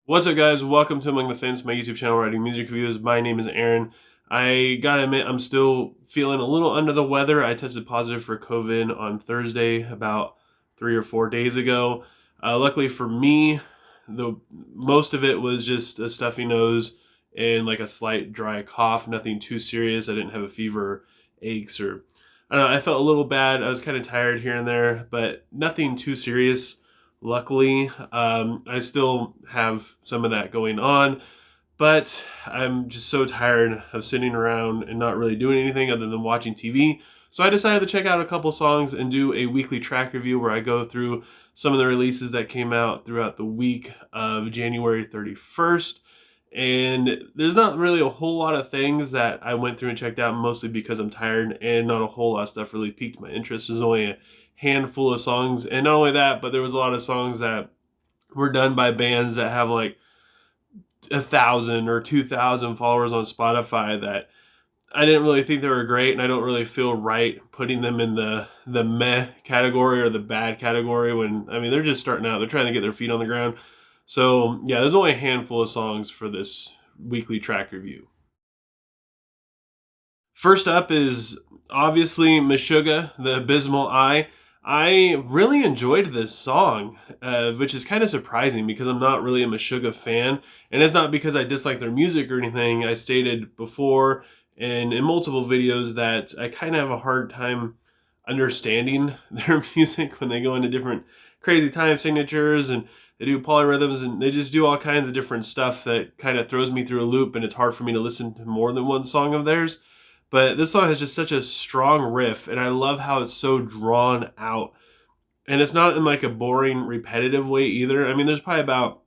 What's up, guys? Welcome to Among the Fence, my YouTube channel writing music reviews. My name is Aaron. I gotta admit, I'm still feeling a little under the weather. I tested positive for COVID on Thursday, about 3 or 4 days ago. Luckily for me, most of it was just a stuffy nose and like a slight dry cough. Nothing too serious. I didn't have a fever, aches, or I don't know. I felt a little bad. I was kind of tired here and there, but nothing too serious. Luckily, I still have some of that going on, but I'm just so tired of sitting around and not really doing anything other than watching TV. So I decided to check out a couple songs and do a weekly track review where I go through some of the releases that came out throughout the week of January 31st. And there's not really a whole lot of things that I went through and checked out, mostly because I'm tired, and not a whole lot of stuff really piqued my interest. There's only a handful of songs, and not only that, but there was a lot of songs that were done by bands that have like 1,000 or 2,000 followers on Spotify that I didn't really think they were great, and I don't really feel right putting them in the meh category or the bad category when, I mean, they're just starting out. They're trying to get their feet on the ground. So yeah, there's only a handful of songs for this weekly track review. First up is obviously Meshuggah, the Abysmal Eye. I really enjoyed this song, which is kind of surprising because I'm not really a Meshuggah fan. And it's not because I dislike their music or anything. I stated before and in multiple videos that I kind of have a hard time understanding their music when they go into different crazy time signatures and they do polyrhythms and they just do all kinds of different stuff that kind of throws me through a loop, and it's hard for me to listen to more than one song of theirs. But this song has just such a strong riff, and I love how it's so drawn out. And it's not in like a boring, repetitive way either. I mean, there's probably about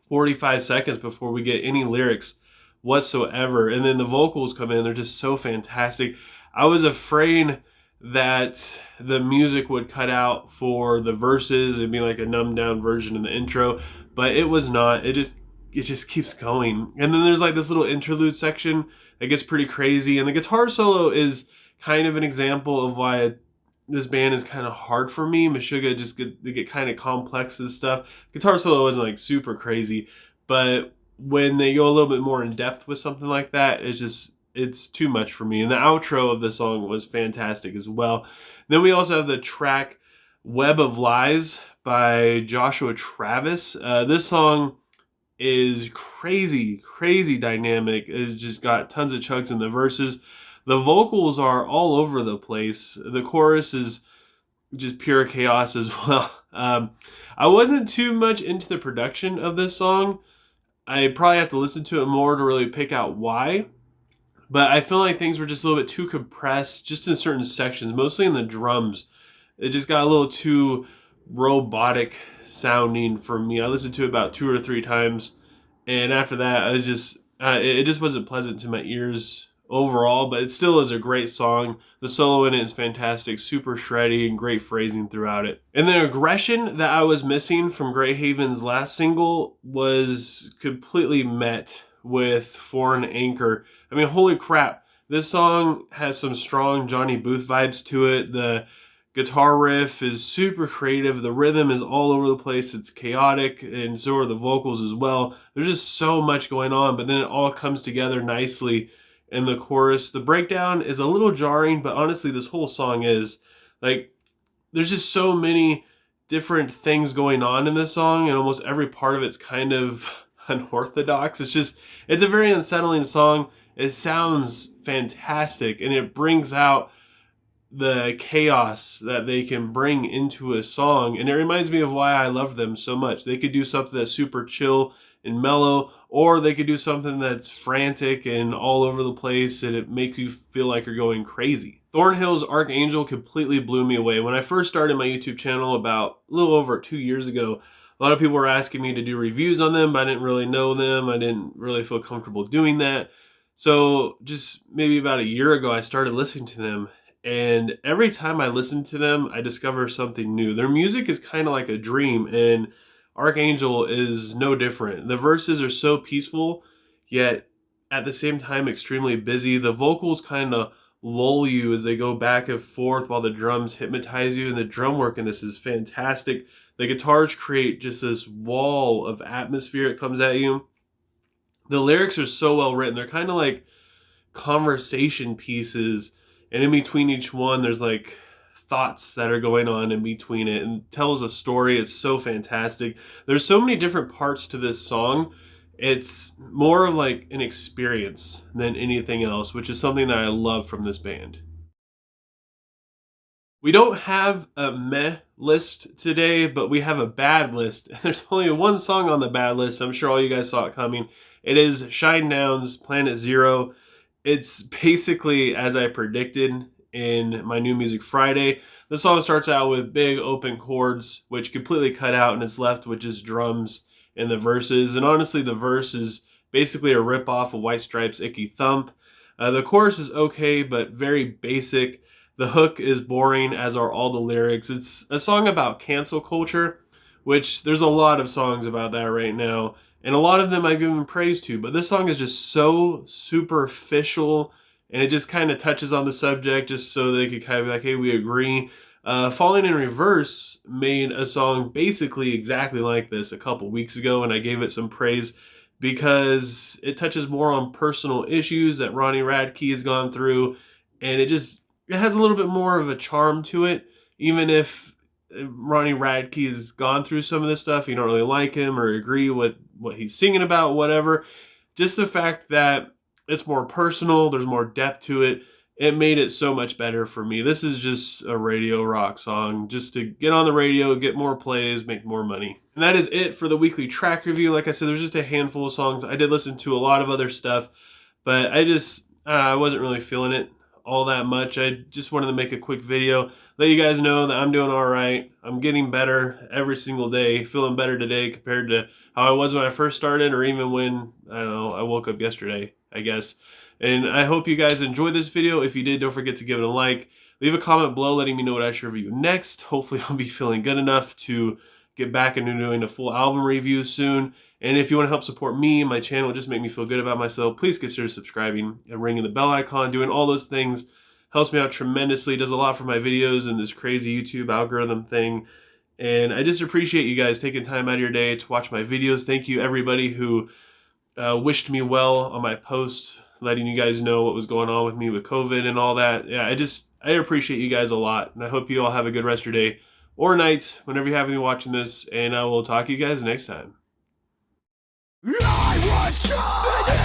45 seconds before we get any lyrics whatsoever. And then the vocals come in, they're just so fantastic. I was afraid that the music would cut out for the verses. It'd be like a numbed down version in the intro, but it was not. It just keeps going. And then there's like this little interlude section. It gets pretty crazy, and the guitar solo is kind of an example of why this band is kind of hard for me. Meshuggah they get kind of complex and stuff. Guitar solo isn't like super crazy, but when they go a little bit more in depth with something like that, it's too much for me. And the outro of the song was fantastic as well. Then we also have the track Web of Lies by Joshua Travis. This song is crazy dynamic. It's just got tons of chugs in the verses. The vocals are all over the place. The chorus is just pure chaos as well. I wasn't too much into the production of this song. I probably have to listen to it more to really pick out why. But I feel like things were just a little bit too compressed, just in certain sections, mostly in the drums. It just got a little too robotic sounding for me. I listened to it about 2 or 3 times, and after that, I was just it just wasn't pleasant to my ears overall. But it still is a great song. The solo in it is fantastic, super shreddy, and great phrasing throughout it. And the aggression that I was missing from Greyhaven's last single was completely met with Foreign Anchor. I mean, holy crap, this song has some strong Johnny Booth vibes to it. The guitar riff is super creative. The rhythm is all over the place. It's chaotic, and so are the vocals as well. There's just so much going on, but then it all comes together nicely in the chorus. The breakdown is a little jarring, but honestly, this whole song is. Like, there's just so many different things going on in this song, and almost every part of it's kind of unorthodox. It's a very unsettling song. It sounds fantastic, and it brings out the chaos that they can bring into a song, and it reminds me of why I love them so much. They could do something that's super chill and mellow, or they could do something that's frantic and all over the place, and it makes you feel like you're going crazy. Thornhill's Archangel completely blew me away. When I first started my YouTube channel about a little over 2 years ago, a lot of people were asking me to do reviews on them, but I didn't really know them. I didn't really feel comfortable doing that. So just maybe about a year ago, I started listening to them. And every time I listen to them, I discover something new. Their music is kind of like a dream, and Archangel is no different. The verses are so peaceful, yet at the same time extremely busy. The vocals kind of lull you as they go back and forth while the drums hypnotize you. And the drum work in this is fantastic. The guitars create just this wall of atmosphere that comes at you. The lyrics are so well written. They're kind of like conversation pieces, and in between each one there's like thoughts that are going on in between it, and tells a story. It's so fantastic. There's so many different parts to this song. It's more of like an experience than anything else, which is something that I love from this band. We don't have a meh list today, but we have a bad list. There's only one song on the bad list. I'm sure all you guys saw it coming. It is Shinedown's Planet Zero. It's basically as I predicted in my New Music Friday. The song starts out with big open chords, which completely cut out, and it's left with just drums in the verses. And honestly, the verse is basically a ripoff of White Stripes' Icky Thump. The chorus is okay, but very basic. The hook is boring, as are all the lyrics. It's a song about cancel culture, which there's a lot of songs about that right now, and a lot of them I've given praise to, but this song is just so superficial, and it just kind of touches on the subject just so they could kind of be like, hey, we agree. Falling in Reverse made a song basically exactly like this a couple weeks ago, and I gave it some praise because it touches more on personal issues that Ronnie Radke has gone through, and it has a little bit more of a charm to it. Even if Ronnie Radke has gone through some of this stuff, you don't really like him or agree with what he's singing about, whatever. Just the fact that it's more personal, there's more depth to it, it made it so much better for me. This is just a radio rock song, just to get on the radio, get more plays, make more money. And that is it for the weekly track review. Like I said, there's just a handful of songs. I did listen to a lot of other stuff, but I wasn't really feeling it all that much. I just wanted to make a quick video, let you guys know that I'm doing all right. I'm getting better every single day, feeling better today compared to how I was when I first started, or even when, I don't know, I woke up yesterday, I guess. And I hope you guys enjoyed this video. If you did, don't forget to give it a like. Leave a comment below letting me know what I should review next. Hopefully I'll be feeling good enough to get back into doing a full album review soon. And if you want to help support me and my channel, just make me feel good about myself, please consider subscribing and ringing the bell icon. Doing all those things helps me out tremendously. It does a lot for my videos and this crazy YouTube algorithm thing. And I just appreciate you guys taking time out of your day to watch my videos. Thank you everybody who wished me well on my post, letting you guys know what was going on with me with COVID and all that. Yeah, I appreciate you guys a lot. And I hope you all have a good rest of your day or night whenever you happen to be watching this. And I will talk to you guys next time. I was trying